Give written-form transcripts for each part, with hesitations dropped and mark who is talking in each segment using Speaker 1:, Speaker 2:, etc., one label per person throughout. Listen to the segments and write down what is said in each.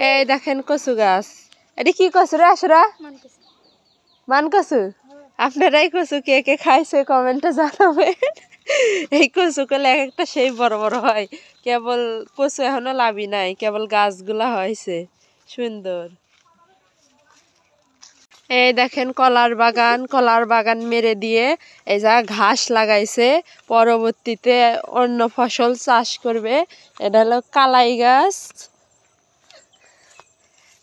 Speaker 1: এই দেখেন কচু গাছ। এটা কি কচু রে আসরা? মান কচু। আপনারাই কচু কে কে খাইছে কমেন্টে জানাবেন। এই কচু কলে এক একটা সেই বড় বড় হয়, কেবল কচু এখনো লাভই নাই, কেবল গাছগুলা হয়েছে সুন্দর। এই দেখেন কলার বাগান মেরে দিয়ে এই যা ঘাস লাগাইছে, পরবর্তীতে অন্য ফসল চাষ করবে। এটা হলো কালাই গাছ।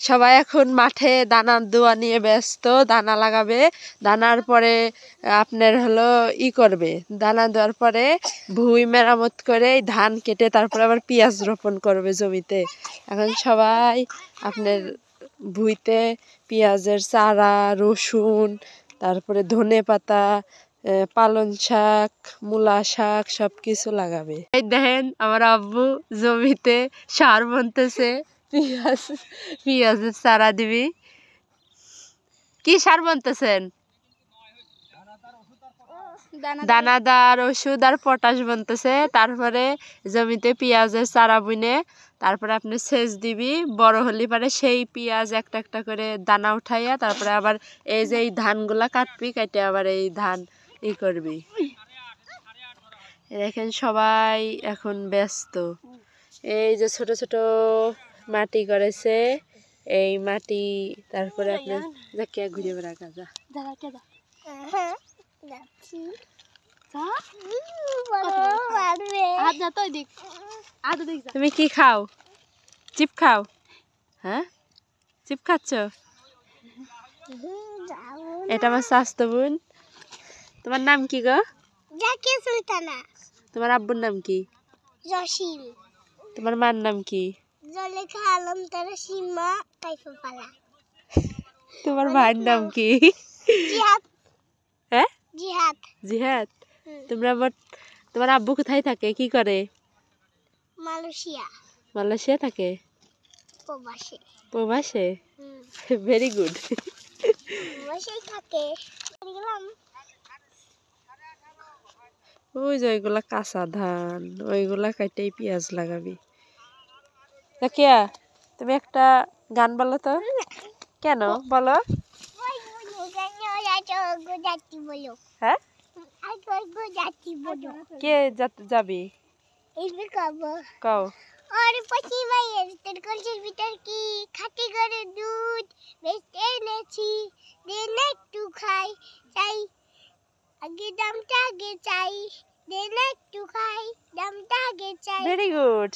Speaker 1: সবাই এখন মাঠে দানা দেওয়া নিয়ে ব্যস্ত, দানা লাগাবে। দানার পরে আপনার হলো করবে, দানা দেওয়ার পরে ভুঁই মেরামত করে ধান কেটে তারপরে আবার পেঁয়াজ রোপণ করবে জমিতে। এখন সবাই আপনার ভুঁইতে পেঁয়াজের চারা, রসুন, তারপরে ধনে পাতা, পালং শাক, মূলা শাক সব কিছু লাগাবে। এই দেখেন আমার আব্বু জমিতে সার বুনতেছে। পেঁয়াজের চারা দিবি। কি সার বুনতেছেন? দানাদার ওষুধ আর পটাশ বুনতেছে। তারপরে জমিতে পেঁয়াজের চারা বুনে তারপরে আপনি সেচ দিবি, বড় হলে পারে সেই পেঁয়াজ একটা একটা করে দানা উঠাইয়া তারপরে আবার এই যে এই ধানগুলা কাটবি, কেটে আবার এই ধান করবি। দেখেন সবাই এখন ব্যস্ত। এই যে ছোট ছোট মাটি করেছে, এই মাটি তারপরে আপনি যাকে ঘুরে বেড়াকা যা। তুমি কি খাও? চিপ খাও? হ্যাঁ, চিপ খাচ্ছ? এটা আমার স্বাস্থ্য বোন। তোমার নাম কি গো? তোমার আব্বুর নাম কি? জসিম। তোমার মার নাম কি? জলেখা আলম তারা সীমা তাইফুপালা। তোমার ভাইয়ের নাম কি? জিহাদ। হ্যাঁ, জিহাদ। জিহাদ। তোমার আব্বু কোথায় থাকে, কি করে? মালয়েশিয়া। মালয়েশিয়া থাকে? প্রবাসে। প্রবাসে? Very good. প্রবাসেই থাকে। ওই যে ওইগুলা কাঁচা ধান, ওইগুলা কাটেই পেঁয়াজ লাগাবি। কিয়া তুমি একটা গান বলো তো। কেন বলো? হ্যাঁ, কে যাবি? কও। और पछी भाई তোর কলসির ভিতর কি খাটি করে দুধ বেচতে এনেছি, দেন একটু খাই চাই, আগে দামটা আগে চাই, দেন একটু খাই দামটা আগে চাই। Very good.